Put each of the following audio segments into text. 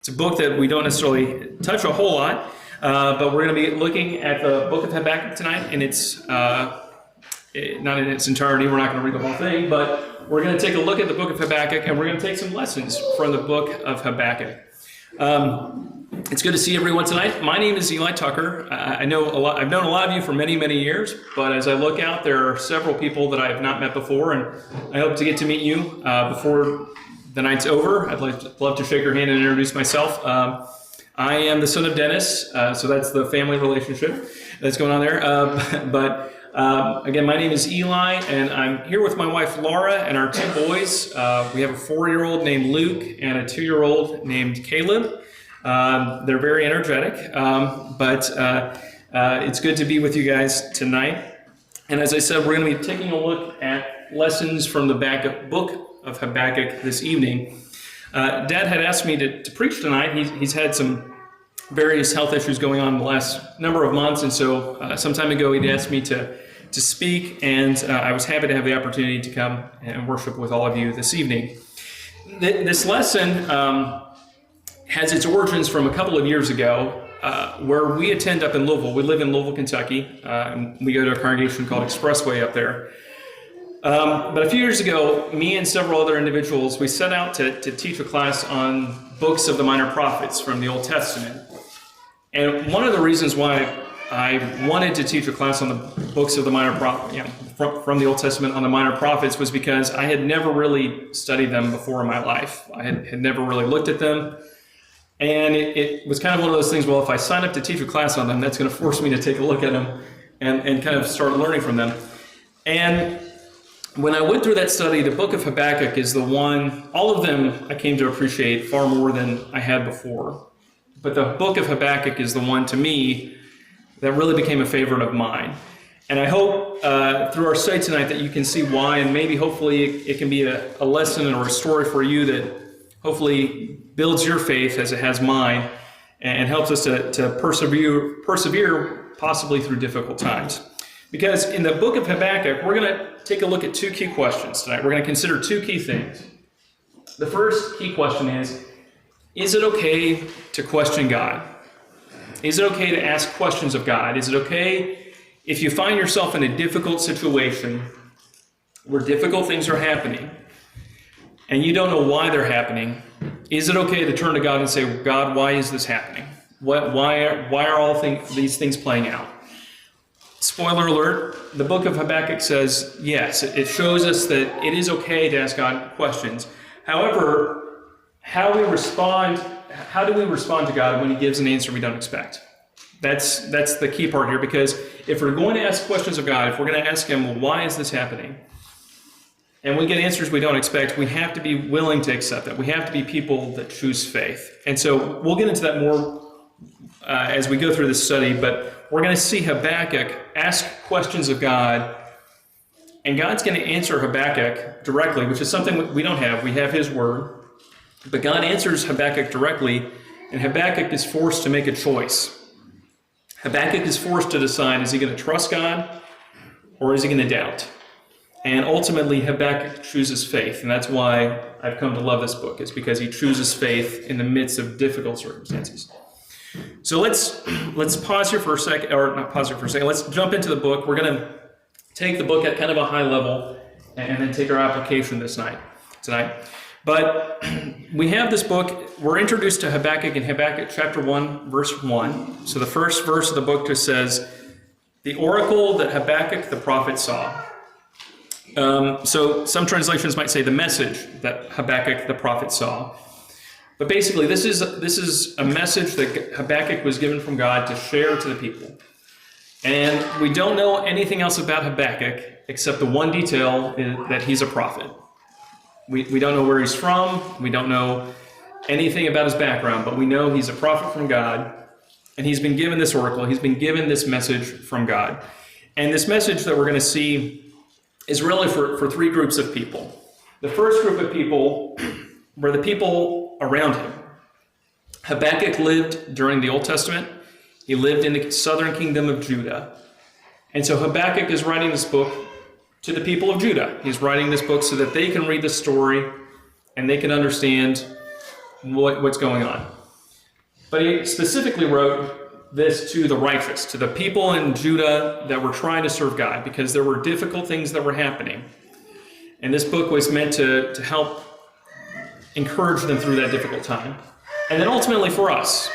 It's a book that we don't necessarily touch a whole lot, but we're going to be looking at the book of Habakkuk tonight, and it's not in its entirety. We're not going to read the whole thing, but we're going to take a look at the book of Habakkuk, and we're going to take some lessons from the book of Habakkuk. It's good to see everyone tonight. My name is Eli Tucker. I've known a lot of you for many, many years, but as I look out, there are several people that I have not met before, and I hope to get to meet you before the night's over. I'd love to shake your hand and introduce myself. I am the son of Dennis, so that's the family relationship that's going on there. Again, my name is Eli, and I'm here with my wife Laura and our two boys. We have a 4-year-old named Luke and a 2-year-old named Caleb. They're very energetic, but it's good to be with you guys tonight. And as I said, we're going to be taking a look at lessons from the book of Habakkuk this evening. Dad had asked me to preach tonight. He's had some various health issues going on the last number of months, and so some time ago he'd asked me to speak, and I was happy to have the opportunity to come and worship with all of you this evening. This lesson has its origins from a couple of years ago, where we attend up in Louisville. We live in Louisville, Kentucky, and we go to a congregation called Expressway up there. But a few years ago, me and several other individuals, we set out to teach a class on books of the minor prophets from the Old Testament. And one of the reasons why I wanted to teach a class on the books of the minor prophets, from the Old Testament on the minor prophets, was because I had never really studied them before in my life. I had never really looked at them. And it was kind of one of those things, well, if I sign up to teach a class on them, that's going to force me to take a look at them and kind of start learning from them. And when I went through that study, the book of Habakkuk is the one, all of them I came to appreciate far more than I had before. But the book of Habakkuk is the one, to me, that really became a favorite of mine. And I hope through our study tonight that you can see why, and maybe hopefully it can be a lesson or a story for you that hopefully builds your faith as it has mine and helps us to persevere possibly through difficult times. Because in the book of Habakkuk, we're going to take a look at two key questions tonight. We're going to consider two key things. The first key question is it okay to question God? Is it okay to ask questions of God? Is it okay if you find yourself in a difficult situation where difficult things are happening and you don't know why they're happening? Is it okay to turn to God and say, God, why is this happening? Why are all these things playing out? Spoiler alert, the book of Habakkuk says, yes, it shows us that it is okay to ask God questions. However, how do we respond to God when he gives an answer we don't expect? That's the key part here, because if we're going to ask questions of God, if we're going to ask him, well, why is this happening? And we get answers we don't expect, we have to be willing to accept that. We have to be people that choose faith. And so we'll get into that more as we go through this study, but we're going to see Habakkuk ask questions of God, and God's going to answer Habakkuk directly, which is something we don't have. We have his word, but God answers Habakkuk directly, and Habakkuk is forced to make a choice. Habakkuk is forced to decide, is he going to trust God or is he going to doubt? And ultimately, Habakkuk chooses faith, and that's why I've come to love this book. It's because he chooses faith in the midst of difficult circumstances. So let's pause here for a second, or not pause here for a second. Let's jump into the book. We're going to take the book at kind of a high level and then take our application tonight. But we have this book. We're introduced to Habakkuk in Habakkuk chapter 1, verse 1. So the first verse of the book just says, the oracle that Habakkuk the prophet saw. So some translations might say the message that Habakkuk the prophet saw. But basically, this is a message that Habakkuk was given from God to share to the people. And we don't know anything else about Habakkuk except the one detail that he's a prophet. We don't know where he's from. We don't know anything about his background, but we know he's a prophet from God, and he's been given this oracle. He's been given this message from God. And this message that we're going to see is really for three groups of people. The first group of people were the people around him. Habakkuk lived during the Old Testament. He lived in the southern kingdom of Judah. And so Habakkuk is writing this book to the people of Judah. He's writing this book so that they can read the story and they can understand what's going on. But he specifically wrote this to the righteous, to the people in Judah that were trying to serve God, because there were difficult things that were happening. And this book was meant to help encourage them through that difficult time. And then ultimately for us,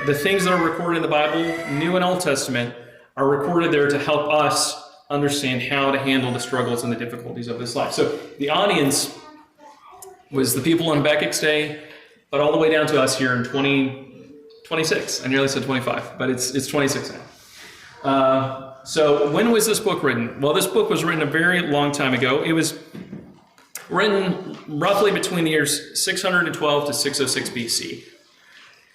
the things that are recorded in the Bible, New and Old Testament, are recorded there to help us understand how to handle the struggles and the difficulties of this life. So the audience was the people on Habakkuk's day, but all the way down to us here in 2026. I nearly said 25, but it's 26 now. So when was this book written? Well, this book was written a very long time ago. It was written roughly between the years 612 to 606 BC.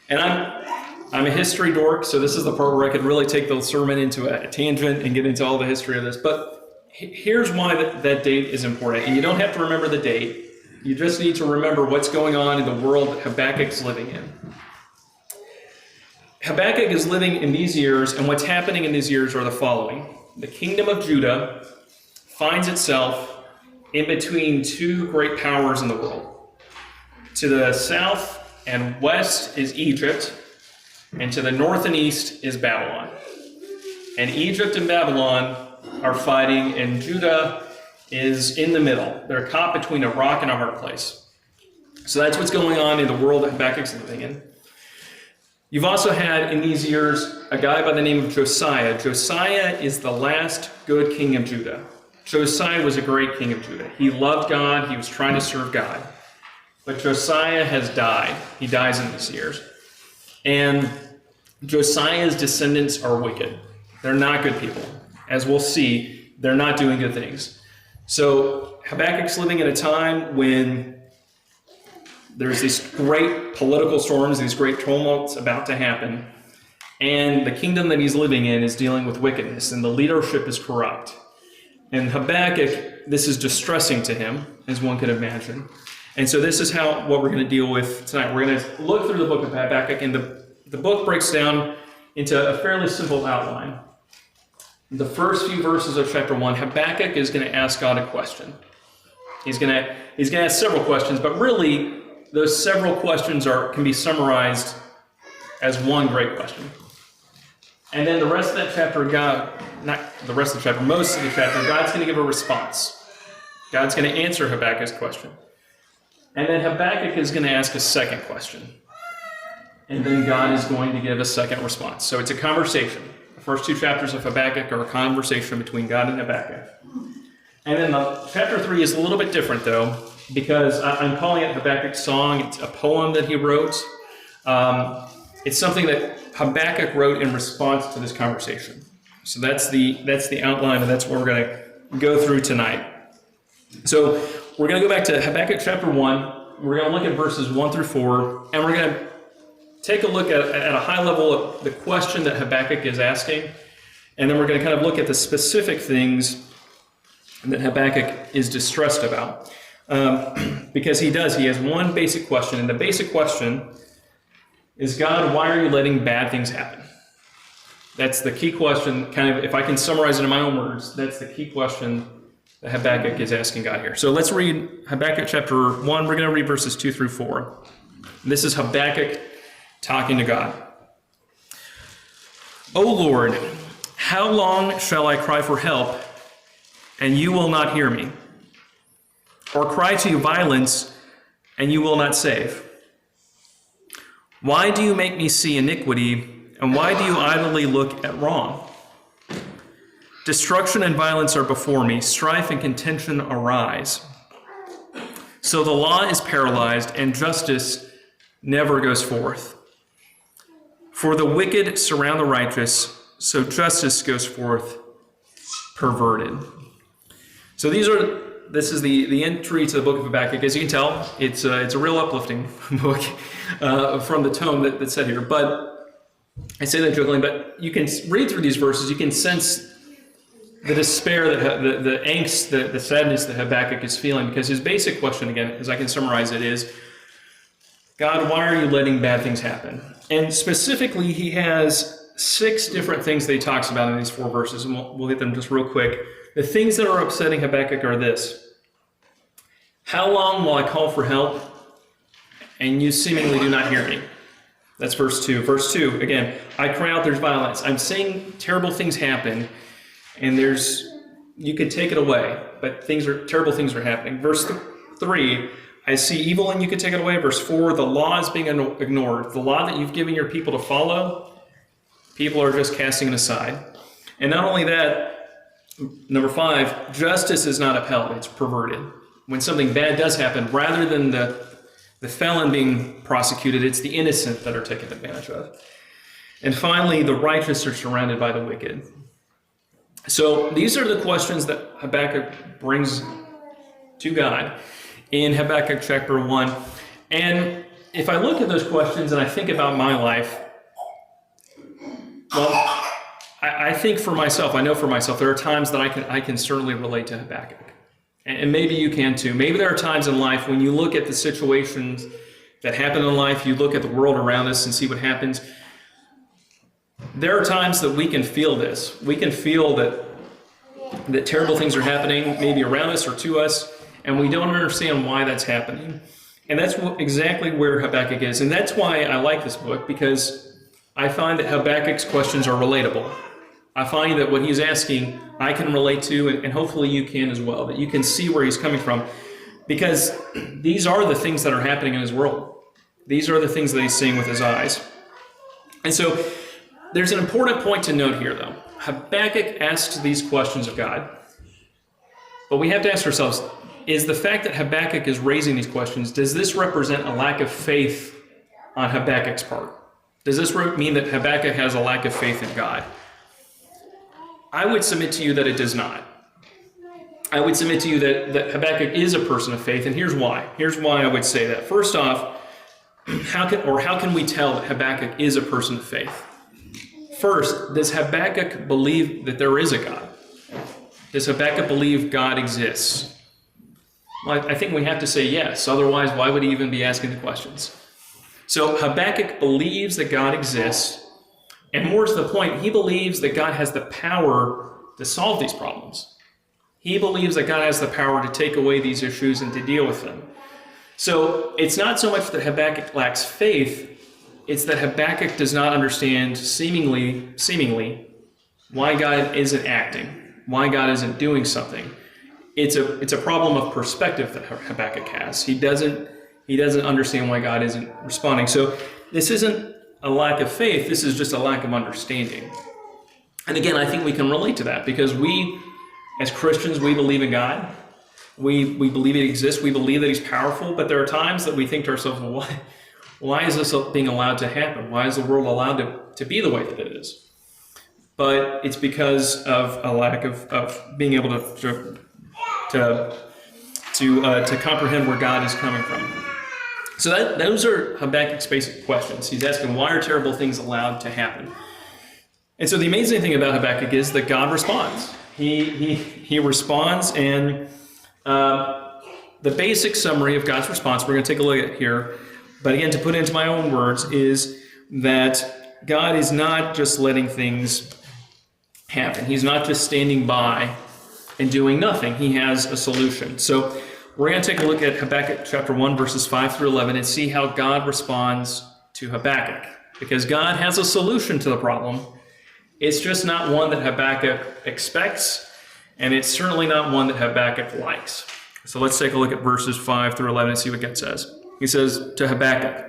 And I'm a history dork, so this is the part where I could really take the sermon into a tangent and get into all the history of this. But here's why that date is important. And you don't have to remember the date. You just need to remember what's going on in the world that Habakkuk's living in. Habakkuk is living in these years, and what's happening in these years are the following. The kingdom of Judah finds itself in between two great powers in the world. To the south and west is Egypt, and to the north and east is Babylon. And Egypt and Babylon are fighting, and Judah is in the middle. They're caught between a rock and a hard place. So that's what's going on in the world that Habakkuk's living in. You've also had in these years a guy by the name of Josiah. Josiah is the last good king of Judah. Josiah was a great king of Judah. He loved God. He was trying to serve God. But Josiah has died. He dies in these years. And Josiah's descendants are wicked. They're not good people. As we'll see, they're not doing good things. So Habakkuk's living at a time when there's these great political storms, these great tumults about to happen. And the kingdom that he's living in is dealing with wickedness, and the leadership is corrupt. And Habakkuk, this is distressing to him, as one could imagine. And so this is what we're going to deal with tonight. We're going to look through the book of Habakkuk, and the book breaks down into a fairly simple outline. The first few verses of chapter 1, Habakkuk is going to ask God a question. He's going to ask several questions, but really those several questions can be summarized as one great question. And then the rest of that chapter, most of the chapter, God's going to give a response. God's going to answer Habakkuk's question. And then Habakkuk is going to ask a second question. And then God is going to give a second response. So it's a conversation. The first two chapters of Habakkuk are a conversation between God and Habakkuk. And then chapter 3 is a little bit different, though, because I'm calling it Habakkuk's Song. It's a poem that he wrote. It's something that Habakkuk wrote in response to this conversation. So that's the outline, and that's what we're going to go through tonight. So we're going to go back to Habakkuk chapter 1. We're going to look at verses 1 through 4, and we're going to take a look at a high level of the question that Habakkuk is asking, and then we're going to kind of look at the specific things that Habakkuk is distressed about. Because he has one basic question, and the basic question is, God, why are you letting bad things happen? That's the key question, kind of, if I can summarize it in my own words, that's the key question that Habakkuk is asking God here. So let's read Habakkuk chapter 1. We're going to read verses 2 through 4. This is Habakkuk talking to God. O Lord, how long shall I cry for help, and you will not hear me? Or cry to you violence, and you will not save? Why do you make me see iniquity, and why do you idly look at wrong? Destruction and violence are before me, strife and contention arise. So the law is paralyzed, and justice never goes forth. For the wicked surround the righteous, so justice goes forth perverted. So this is the entry to the book of Habakkuk. As you can tell, it's a real uplifting book from the tone that's said here. But I say that jokingly, but you can read through these verses, you can sense the despair, the angst, the sadness that Habakkuk is feeling, because his basic question, again, as I can summarize it, is, God, why are you letting bad things happen? And specifically, he has 6 different things that he talks about in these 4 verses, and we'll hit them just real quick. The things that are upsetting Habakkuk are this: how long will I call for help, and you seemingly do not hear me? That's verse 2. Verse 2, again, I cry out, there's violence. I'm seeing terrible things happen, and you could take it away, but terrible things are happening. Verse 3, I see evil and you could take it away. Verse 4, the law is being ignored. The law that you've given your people to follow, people are just casting it aside. And not only that, number 5, justice is not upheld, it's perverted. When something bad does happen, rather than the felon being prosecuted, it's the innocent that are taken advantage of. And finally, the righteous are surrounded by the wicked. So these are the questions that Habakkuk brings to God in Habakkuk chapter 1. And if I look at those questions and I think about my life, well, I think for myself, I know for myself, there are times that I can certainly relate to Habakkuk. And maybe you can too. Maybe there are times in life when you look at the situations that happen in life, you look at the world around us and see what happens. There are times that we can feel this. We can feel that terrible things are happening, maybe around us or to us, and we don't understand why that's happening. And that's exactly where Habakkuk is. And that's why I like this book, because I find that Habakkuk's questions are relatable. I find that what he's asking, I can relate to, and hopefully you can as well, that you can see where he's coming from, because these are the things that are happening in his world. These are the things that he's seeing with his eyes. And so there's an important point to note here, though. Habakkuk asks these questions of God, but we have to ask ourselves, is the fact that Habakkuk is raising these questions, does this represent a lack of faith on Habakkuk's part? Does this mean that Habakkuk has a lack of faith in God? I would submit to you that it does not. I would submit to you that Habakkuk is a person of faith, and here's why. Here's why I would say that. First off, how can we tell that Habakkuk is a person of faith? First, does Habakkuk believe that there is a God? Does Habakkuk believe God exists? Well, I think we have to say yes. Otherwise, why would he even be asking the questions? So Habakkuk believes that God exists. And more to the point, he believes that God has the power to solve these problems. He believes that God has the power to take away these issues and to deal with them. So it's not so much that Habakkuk lacks faith, it's that Habakkuk does not understand seemingly why God isn't acting, why God isn't doing something. It's a problem of perspective that Habakkuk has. He doesn't understand why God isn't responding. So this isn't a lack of faith, this is just a lack of understanding. And again, I think we can relate to that because we, as Christians, we believe in God. We believe He exists. We believe that He's powerful. But there are times that we think to ourselves, well, why is this being allowed to happen? Why is the world allowed to be the way that it is? But it's because of a lack of being able to comprehend where God is coming from. So those are Habakkuk's basic questions. He's asking, why are terrible things allowed to happen? And so the amazing thing about Habakkuk is that God responds. He responds, and the basic summary of God's response, we're going to take a look at here, but again, to put it into my own words, is that God is not just letting things happen. He's not just standing by and doing nothing. He has a solution. So we're going to take a look at Habakkuk chapter 1, verses 5 through 11, and see how God responds to Habakkuk. Because God has a solution to the problem. It's just not one that Habakkuk expects, and it's certainly not one that Habakkuk likes. So let's take a look at verses 5 through 11 and see what God says. He says to Habakkuk,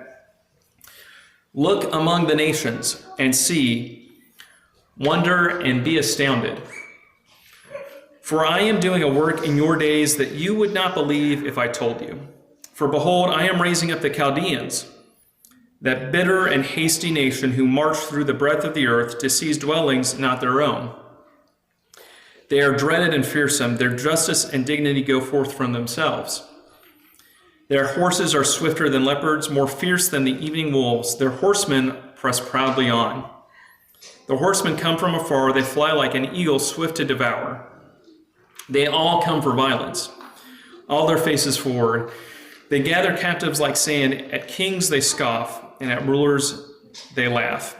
"Look among the nations and see, wonder and be astounded. For I am doing a work in your days that you would not believe if I told you. For behold, I am raising up the Chaldeans, that bitter and hasty nation who march through the breadth of the earth to seize dwellings not their own. They are dreaded and fearsome. Their justice and dignity go forth from themselves. Their horses are swifter than leopards, more fierce than the evening wolves. Their horsemen press proudly on. The horsemen come from afar. They fly like an eagle swift to devour. They all come for violence, all their faces forward. They gather captives like sand. At kings they scoff, and at rulers they laugh.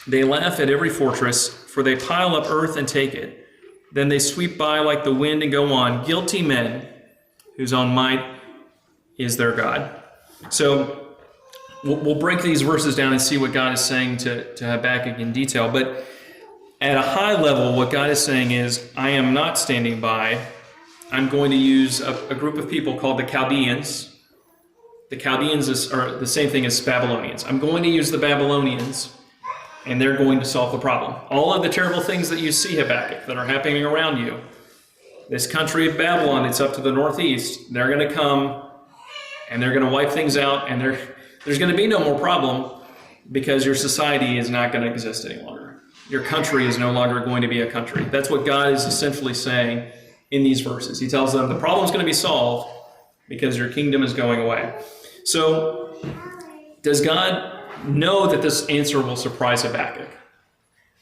They laugh at every fortress, for they pile up earth and take it. Then they sweep by like the wind and go on, guilty men whose own might is their God." So we'll break these verses down and see what God is saying to Habakkuk in detail. But at a high level, what God is saying is, I am not standing by. I'm going to use a group of people called the Chaldeans. The Chaldeans are the same thing as Babylonians. I'm going to use the Babylonians, and they're going to solve the problem. All of the terrible things that you see, Habakkuk, that are happening around you, this country of Babylon, it's up to the northeast, they're going to come, and they're going to wipe things out, and there's going to be no more problem because your society is not going to exist any longer. Your country is no longer going to be a country. That's what God is essentially saying in these verses. He tells them the problem is going to be solved because your kingdom is going away. So, does God know that this answer will surprise Habakkuk?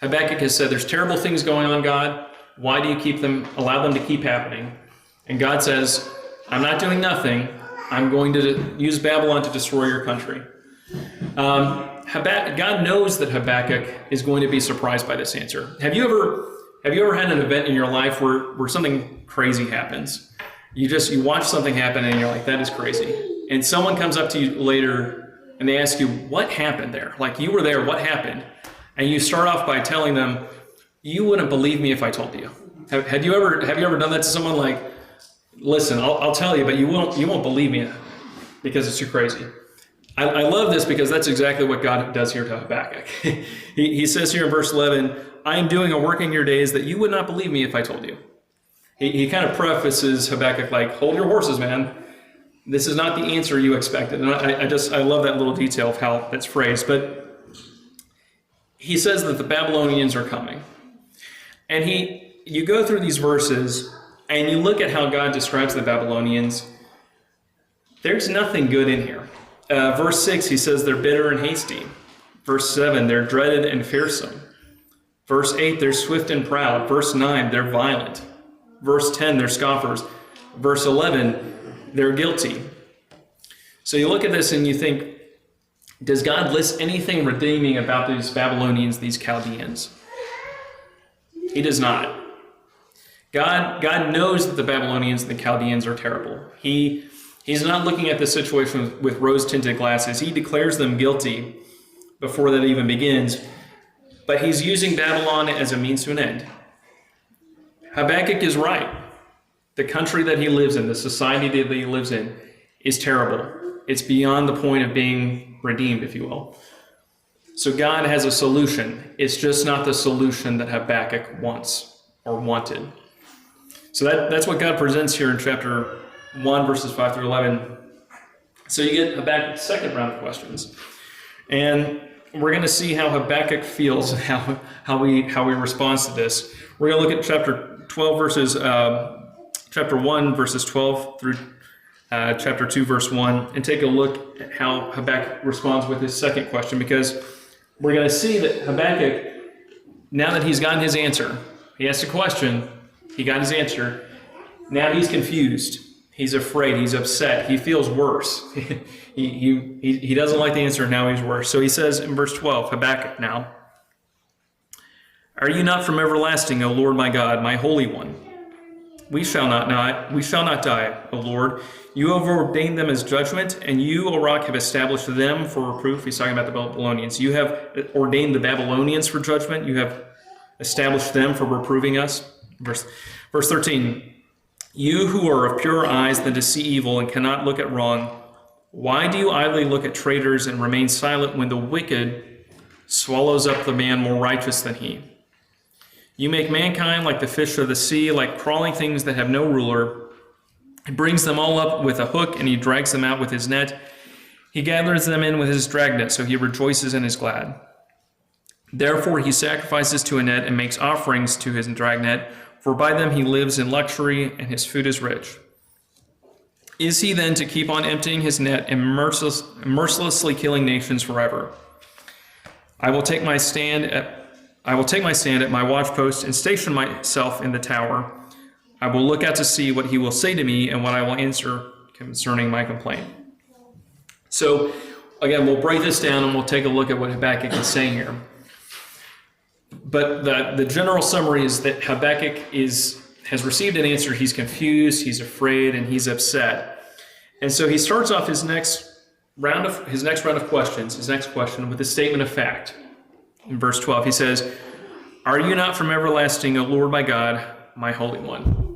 Habakkuk has said, there's terrible things going on, God. Why do you allow them to keep happening? And God says, I'm not doing nothing. I'm going to use Babylon to destroy your country. God knows that Habakkuk is going to be surprised by this answer. Have you ever had an event in your life where something crazy happens? You watch something happen and you're like, that is crazy. And someone comes up to you later and they ask you, what happened there? Like, you were there, what happened? And you start off by telling them, you wouldn't believe me if I told you. Have you ever done that to someone? Like, listen, I'll tell you, but you won't believe me because it's too crazy. I love this because that's exactly what God does here to Habakkuk. He says here in verse 11, I am doing a work in your days that you would not believe me if I told you. He kind of prefaces Habakkuk like, hold your horses, man. This is not the answer you expected. And I love that little detail of how that's phrased. But he says that the Babylonians are coming. And you go through these verses and you look at how God describes the Babylonians. There's nothing good in here. Verse 6, he says they're bitter and hasty. Verse 7, they're dreaded and fearsome. Verse 8, they're swift and proud. Verse 9, they're violent. Verse 10, they're scoffers. Verse 11, they're guilty. So you look at this and you think, does God list anything redeeming about these Babylonians, these Chaldeans? He does not. God knows that the Babylonians and the Chaldeans are terrible. He's not looking at the situation with rose-tinted glasses. He declares them guilty before that even begins. But he's using Babylon as a means to an end. Habakkuk is right. The country that he lives in, the society that he lives in, is terrible. It's beyond the point of being redeemed, if you will. So God has a solution. It's just not the solution that Habakkuk wants or wanted. So that's what God presents here in chapter 1, verses 5 through 11. So you get Habakkuk's second round of questions. And we're going to see how Habakkuk feels and how he responds to this. We're going to look at chapter 1, verses 12 through chapter 2, verse 1, and take a look at how Habakkuk responds with his second question, because we're going to see that Habakkuk, now that he's gotten his answer, he asked a question, he got his answer, now he's confused. He's afraid. He's upset. He feels worse. He doesn't like the answer. Now he's worse. So he says in verse 12, Habakkuk now, are you not from everlasting, O Lord my God, my Holy One? We shall not die, O Lord. You have ordained them as judgment, and you, O Rock, have established them for reproof. He's talking about the Babylonians. You have ordained the Babylonians for judgment. You have established them for reproving us. Verse 13, you who are of purer eyes than to see evil and cannot look at wrong, why do you idly look at traitors and remain silent when the wicked swallows up the man more righteous than he? You make mankind like the fish of the sea, like crawling things that have no ruler. He brings them all up with a hook, and he drags them out with his net. He gathers them in with his dragnet, so he rejoices and is glad. Therefore he sacrifices to a net and makes offerings to his dragnet, for by them he lives in luxury, and his food is rich. Is he then to keep on emptying his net and mercilessly killing nations forever? I will take my stand at my watchpost and station myself in the tower. I will look out to see what he will say to me and what I will answer concerning my complaint. So, again, we'll break this down and we'll take a look at what Habakkuk is saying here. But the general summary is that Habakkuk has received an answer. He's confused, he's afraid, and he's upset. And so he starts off his next his next round of questions, his next question with a statement of fact. In verse 12, he says, "Are you not from everlasting, O Lord my God, my Holy One?"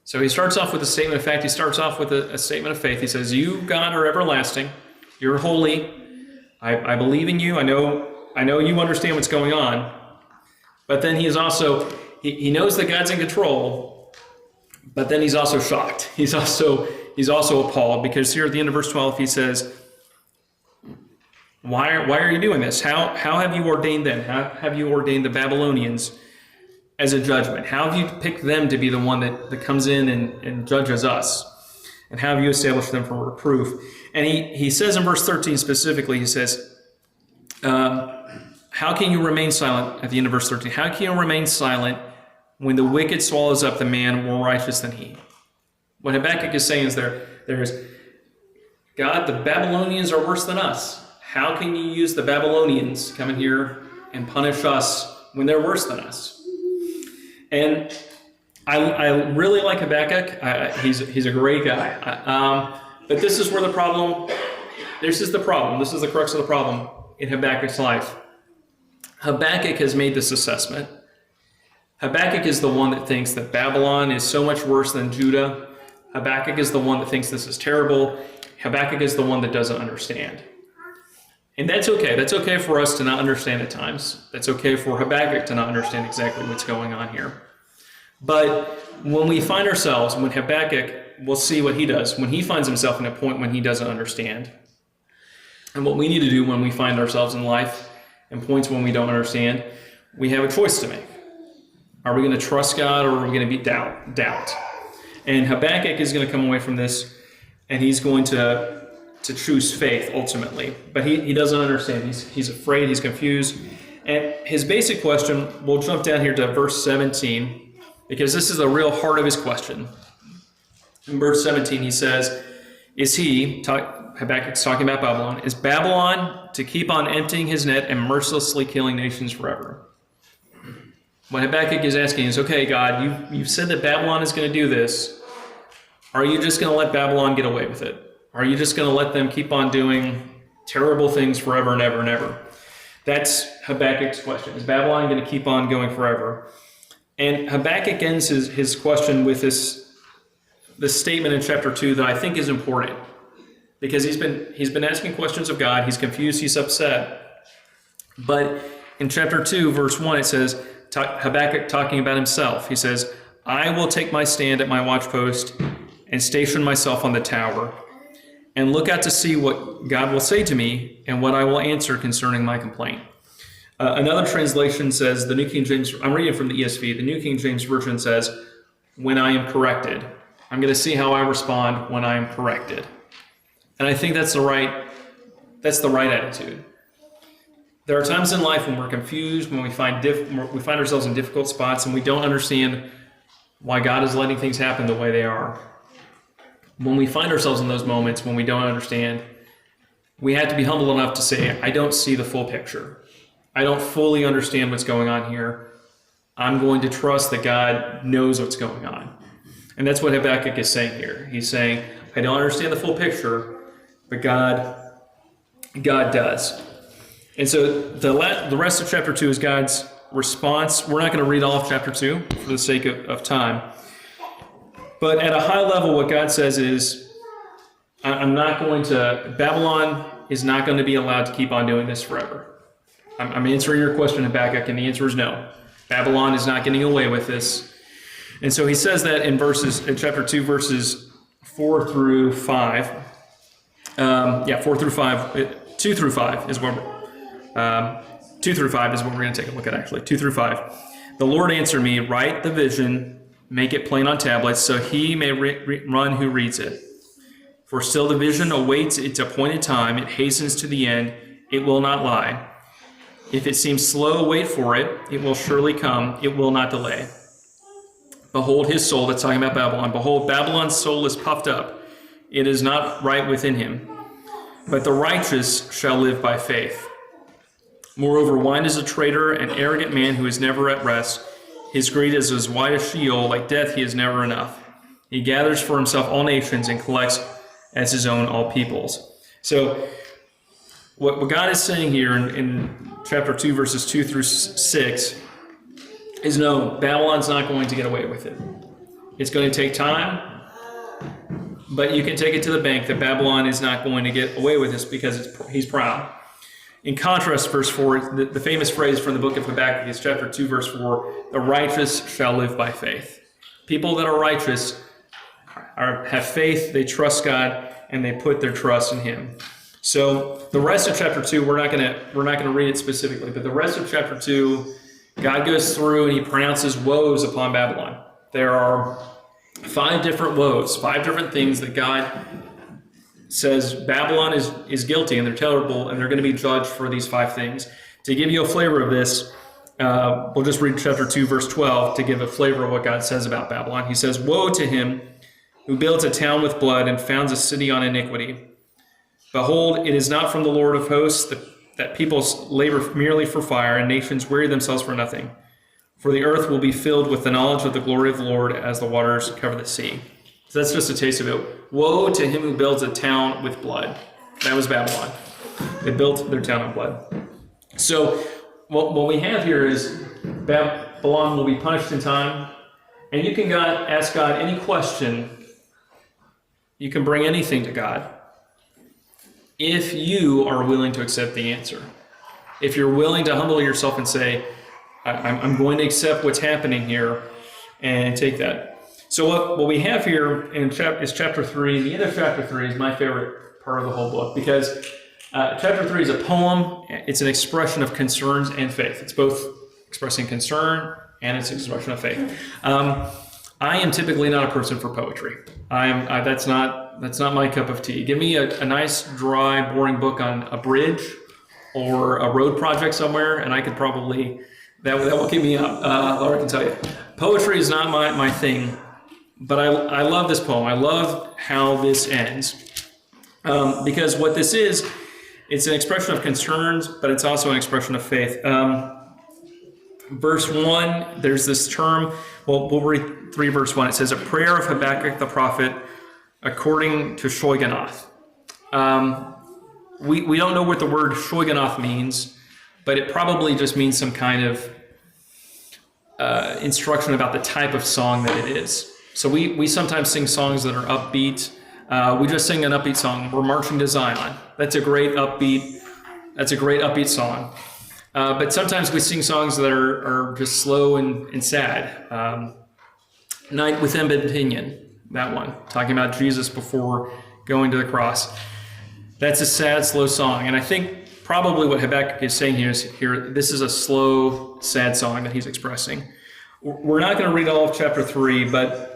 So he starts off with a statement of fact. He starts off with a statement of faith. He says, "You, God, are everlasting. You're holy. I believe in you. I know you understand what's going on." But then he is also, he knows that God's in control, but then he's also shocked. He's also appalled, because here at the end of verse 12, he says, Why are you doing this? How have you ordained them? How have you ordained the Babylonians as a judgment? How have you picked them to be the one that comes in and judges us? And how have you established them for reproof? And he says in verse 13 specifically, he says, how can you remain silent, at the end of verse 13, how can you remain silent when the wicked swallows up the man more righteous than he? What Habakkuk is saying is there is, God, the Babylonians are worse than us. How can you use the Babylonians come in here and punish us when they're worse than us? And I really like Habakkuk. He's a great guy. But this is where the problem, this is the crux of the problem in Habakkuk's life. Habakkuk has made this assessment. Habakkuk is the one that thinks that Babylon is so much worse than Judah. Habakkuk is the one that thinks this is terrible. Habakkuk is the one that doesn't understand. And that's okay. That's okay for us to not understand at times. That's okay for Habakkuk to not understand exactly what's going on here. But when we find ourselves, when Habakkuk, we'll see what he does, when he finds himself in a point when he doesn't understand. And what we need to do when we find ourselves in life and points when we don't understand, we have a choice to make. Are we going to trust God, or are we going to be doubt? And Habakkuk is going to come away from this, and he's going to choose faith ultimately. But he doesn't understand. He's afraid. He's confused. And his basic question, we'll jump down here to verse 17, because this is the real heart of his question. In verse 17, he says, Habakkuk's talking about Babylon, is Babylon to keep on emptying his net and mercilessly killing nations forever? What Habakkuk is asking is, okay, God, you've said that Babylon is going to do this. Are you just going to let Babylon get away with it? Are you just going to let them keep on doing terrible things forever and ever and ever? That's Habakkuk's question. Is Babylon going to keep on going forever? And Habakkuk ends his question with this statement in chapter 2 that I think is important, because he's been asking questions of God. He's confused. He's upset. But in chapter 2, verse 1, it says, Habakkuk talking about himself. He says, I will take my stand at my watchpost and station myself on the tower and look out to see what God will say to me and what I will answer concerning my complaint. Another translation says, the New King James, I'm reading from the ESV, the New King James Version says, when I am corrected. I'm going to see how I respond when I am corrected. And I think that's the right attitude. There are times in life when we're confused, when we find ourselves in difficult spots, and we don't understand why God is letting things happen the way they are. When we find ourselves in those moments when we don't understand, we have to be humble enough to say, I don't see the full picture. I don't fully understand what's going on here. I'm going to trust that God knows what's going on. And that's what Habakkuk is saying here. He's saying, I don't understand the full picture, but God does. And so the rest of chapter 2 is God's response. We're not going to read all of chapter 2 for the sake of time. But at a high level, what God says is, Babylon is not going to be allowed to keep on doing this forever. I'm answering your question, Habakkuk, and the answer is no. Babylon is not getting away with this. And so he says that in chapter 2, verses 4 through 5. 4 through 5. 2 through 5 is what 2 through 5 is what we're going to take a look at, actually. 2 through 5. The Lord answered me, write the vision, make it plain on tablets, so he may run who reads it. For still the vision awaits its appointed time. It hastens to the end. It will not lie. If it seems slow, wait for it. It will surely come. It will not delay. Behold his soul, that's talking about Babylon. Behold, Babylon's soul is puffed up. It is not right within him. But the righteous shall live by faith. Moreover, wine is a traitor, an arrogant man who is never at rest. His greed is as wide as Sheol, like death he is never enough. He gathers for himself all nations and collects as his own all peoples. So What God is saying here in chapter 2, verses 2 through 6 is no, Babylon's not going to get away with it. It's going to take time, but you can take it to the bank that Babylon is not going to get away with this because he's proud. In contrast, verse 4, the famous phrase from the book of Habakkuk is chapter 2, verse 4, the righteous shall live by faith. People that are righteous have faith, they trust God, and they put their trust in Him. So the rest of chapter 2, we're not going to read it specifically, but the rest of chapter 2, God goes through and He pronounces woes upon Babylon. There are 5 different woes, 5 different things that God says Babylon is guilty and they're terrible and they're going to be judged for these 5 things. To give you a flavor of this, we'll just read chapter 2, verse 12 to give a flavor of what God says about Babylon. He says, woe to him who builds a town with blood and founds a city on iniquity. Behold, it is not from the Lord of hosts that peoples labor merely for fire and nations weary themselves for nothing. For the earth will be filled with the knowledge of the glory of the Lord as the waters cover the sea. So that's just a taste of it. Woe to him who builds a town with blood. That was Babylon. They built their town on blood. So what we have here is Babylon will be punished in time. And you can ask God any question. You can bring anything to God if you are willing to accept the answer. If you're willing to humble yourself and say, I'm going to accept what's happening here and take that. So what we have here is chapter 3. The end of chapter 3 is my favorite part of the whole book because chapter 3 is a poem. It's an expression of concerns and faith. It's both expressing concern and it's an expression of faith. I am typically not a person for poetry. That's not my cup of tea. Give me a nice, dry, boring book on a bridge or a road project somewhere, and I could probably that will keep me up. Laura can tell you, poetry is not my thing. But I love this poem. I love how this ends because what this is, it's an expression of concerns, but it's also an expression of faith. Verse 1, there's this term. Well, we'll read 3 verse 1. It says, a prayer of Habakkuk the prophet according to Shoiganoth. We don't know what the word Shoiganoth means, but it probably just means some kind of instruction about the type of song that it is. So we sometimes sing songs that are upbeat. We just sing an upbeat song. We're marching to Zion. That's a great upbeat song. But sometimes we sing songs that are just slow and sad. Night with Embedded Pinion, that one, talking about Jesus before going to the cross. That's a sad, slow song. And I think probably what Habakkuk is saying here is this is a slow, sad song that he's expressing. We're not going to read all of chapter 3, but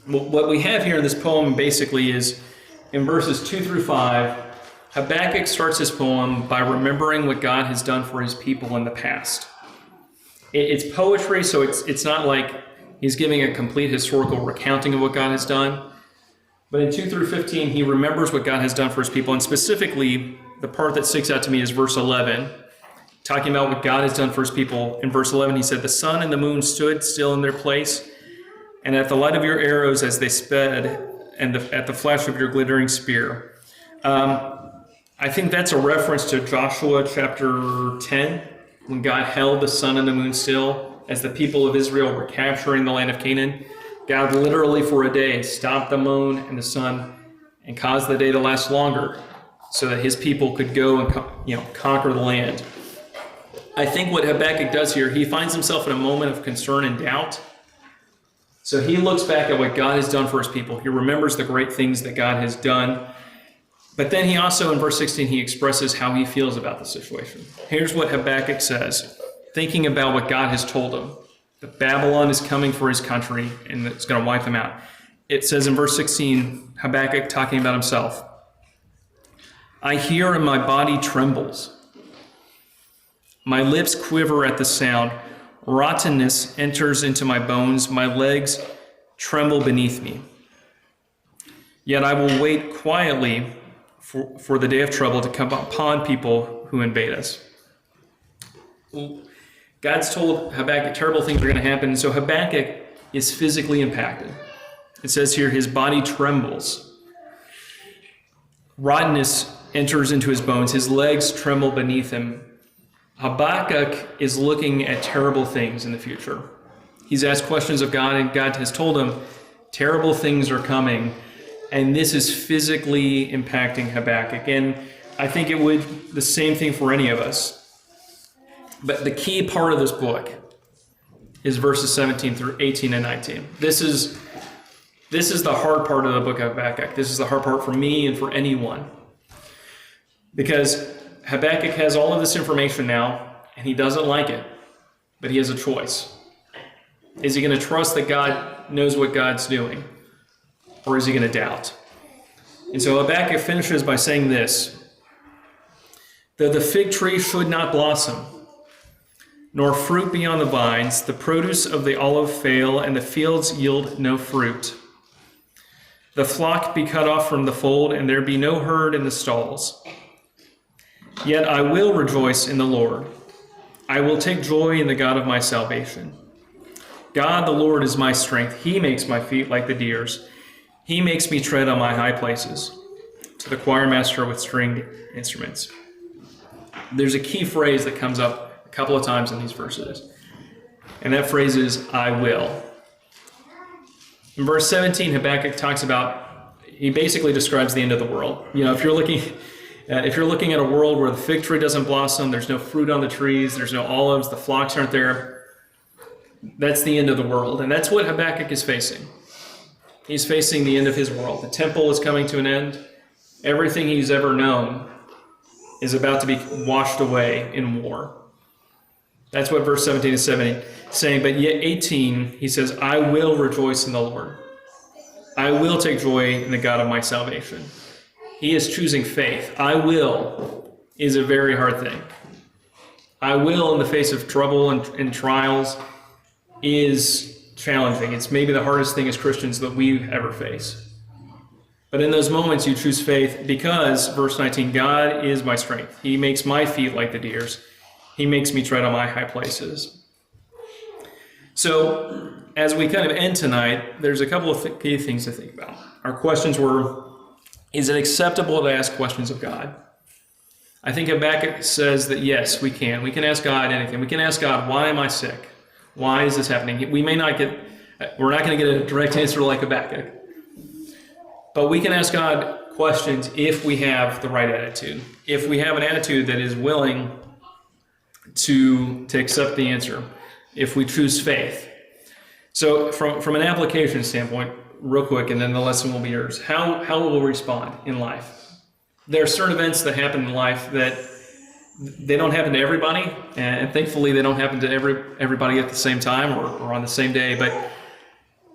what we have here in this poem basically is in verses 2 through 5, Habakkuk starts his poem by remembering what God has done for his people in the past. It's poetry, so it's not like he's giving a complete historical recounting of what God has done. But in 2 through 15, he remembers what God has done for his people. And specifically, the part that sticks out to me is verse 11, talking about what God has done for his people. In verse 11, he said, the sun and the moon stood still in their place, and at the light of your arrows as they sped, and at the flash of your glittering spear. I think that's a reference to Joshua chapter 10, when God held the sun and the moon still as the people of Israel were capturing the land of Canaan. God literally for a day stopped the moon and the sun and caused the day to last longer so that his people could go and conquer the land. I think what Habakkuk does here, he finds himself in a moment of concern and doubt. So he looks back at what God has done for his people. He remembers the great things that God has done. But then he also, in verse 16, he expresses how he feels about the situation. Here's what Habakkuk says, thinking about what God has told him, that Babylon is coming for his country and it's going to wipe them out. It says in verse 16, Habakkuk talking about himself, I hear and my body trembles. My lips quiver at the sound. Rottenness enters into my bones. My legs tremble beneath me. Yet I will wait quietly for the day of trouble to come upon people who invade us. God's told Habakkuk terrible things are going to happen, so Habakkuk is physically impacted. It says here his body trembles. Rottenness enters into his bones. His legs tremble beneath him. Habakkuk is looking at terrible things in the future. He's asked questions of God, and God has told him terrible things are coming, and this is physically impacting Habakkuk. And I think it would the same thing for any of us. But the key part of this book is verses 17 through 18 and 19. This is the hard part of the book of Habakkuk. This is the hard part for me and for anyone. Because Habakkuk has all of this information now, and he doesn't like it, but he has a choice. Is he going to trust that God knows what God's doing, or is he going to doubt? And so Habakkuk finishes by saying this: though the fig tree should not blossom, nor fruit be on the vines, the produce of the olive fail, and the fields yield no fruit, the flock be cut off from the fold, and there be no herd in the stalls, yet I will rejoice in the Lord. I will take joy in the God of my salvation. God the Lord is my strength. He makes my feet like the deer's. He makes me tread on my high places. To the choir master with stringed instruments. There's a key phrase that comes up a couple of times in these verses, and that phrase is, I will. In verse 17, Habakkuk talks about, he basically describes the end of the world. You know, if you're looking at a world where the fig tree doesn't blossom, there's no fruit on the trees, there's no olives, the flocks aren't there, that's the end of the world. And that's what Habakkuk is facing. He's facing the end of his world. The temple is coming to an end. Everything he's ever known is about to be washed away in war. That's what verse 17 is saying. But yet 18, he says, I will rejoice in the Lord. I will take joy in the God of my salvation. He is choosing faith. I will is a very hard thing. I will in the face of trouble and trials is challenging. It's maybe the hardest thing as Christians that we ever face. But in those moments, you choose faith because, verse 19, God is my strength. He makes my feet like the deer's. He makes me tread on my high places. So, as we kind of end tonight, there's a couple of key things to think about. Our questions were, is it acceptable to ask questions of God? I think Habakkuk says that yes, we can. We can ask God anything. We can ask God, why am I sick? Why is this happening? We're not going to get a direct answer like Habakkuk. But we can ask God questions if we have the right attitude. If we have an attitude that is willing to accept the answer. If we choose faith. So from an application standpoint, real quick, and then the lesson will be yours. How will we respond in life? There are certain events that happen in life that they don't happen to everybody, and thankfully they don't happen to everybody at the same time or on the same day. But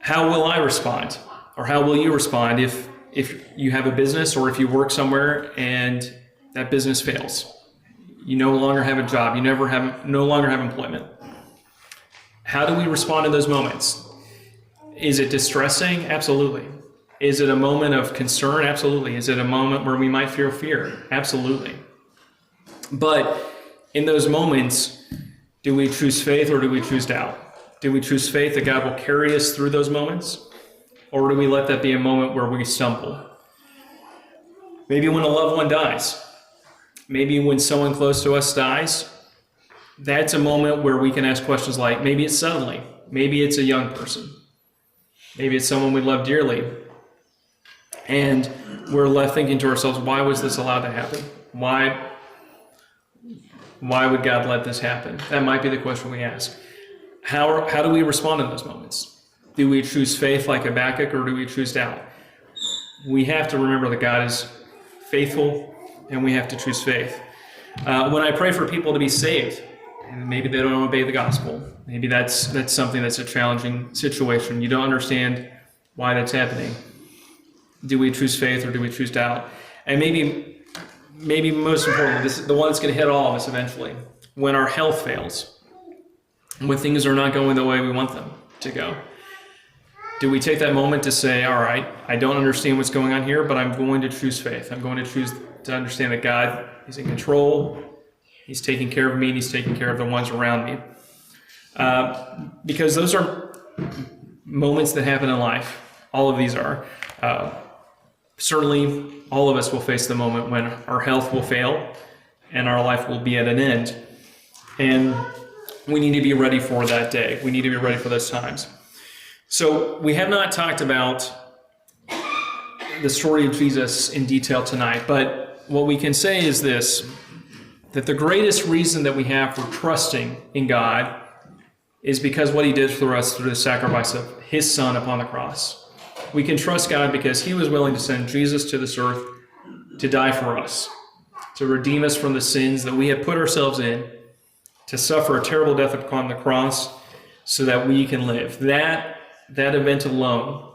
how will I respond? Or how will you respond if you have a business or if you work somewhere and that business fails? You no longer have a job. You no longer have employment. How do we respond in those moments? Is it distressing? Absolutely. Is it a moment of concern? Absolutely. Is it a moment where we might feel fear? Absolutely. But in those moments, do we choose faith or do we choose doubt? Do we choose faith that God will carry us through those moments? Or do we let that be a moment where we stumble? Maybe when a loved one dies. Maybe when someone close to us dies. That's a moment where we can ask questions like, maybe it's suddenly. Maybe it's a young person. Maybe it's someone we love dearly. And we're left thinking to ourselves, why was this allowed to happen? Why would God let this happen? That might be the question we ask. How do we respond in those moments? Do we choose faith like Habakkuk or do we choose doubt? We have to remember that God is faithful and we have to choose faith. When I pray for people to be saved, and maybe they don't obey the gospel, maybe that's something that's a challenging situation. You don't understand why that's happening. Do we choose faith or do we choose doubt? And maybe most importantly, this is the one that's going to hit all of us eventually. When our health fails, when things are not going the way we want them to go, do we take that moment to say, all right, I don't understand what's going on here, but I'm going to choose faith. I'm going to choose to understand that God is in control. He's taking care of me, and He's taking care of the ones around me. Because those are moments that happen in life. All of these are. Certainly, all of us will face the moment when our health will fail and our life will be at an end. And we need to be ready for that day. We need to be ready for those times. So we have not talked about the story of Jesus in detail tonight, but what we can say is this, that the greatest reason that we have for trusting in God is because what he did for us through the sacrifice of his Son upon the cross. We can trust God because he was willing to send Jesus to this earth to die for us, to redeem us from the sins that we have put ourselves in, to suffer a terrible death upon the cross so that we can live. That event alone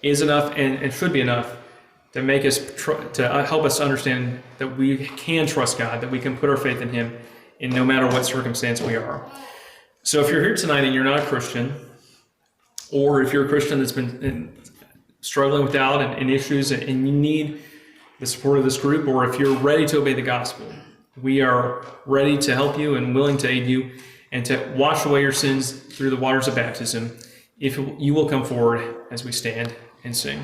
is enough and should be enough to make us to help us understand that we can trust God, that we can put our faith in him in no matter what circumstance we are. So if you're here tonight and you're not a Christian, or if you're a Christian that's been struggling with doubt and issues and you need the support of this group, or if you're ready to obey the gospel, we are ready to help you and willing to aid you and to wash away your sins through the waters of baptism if you will come forward as we stand and sing.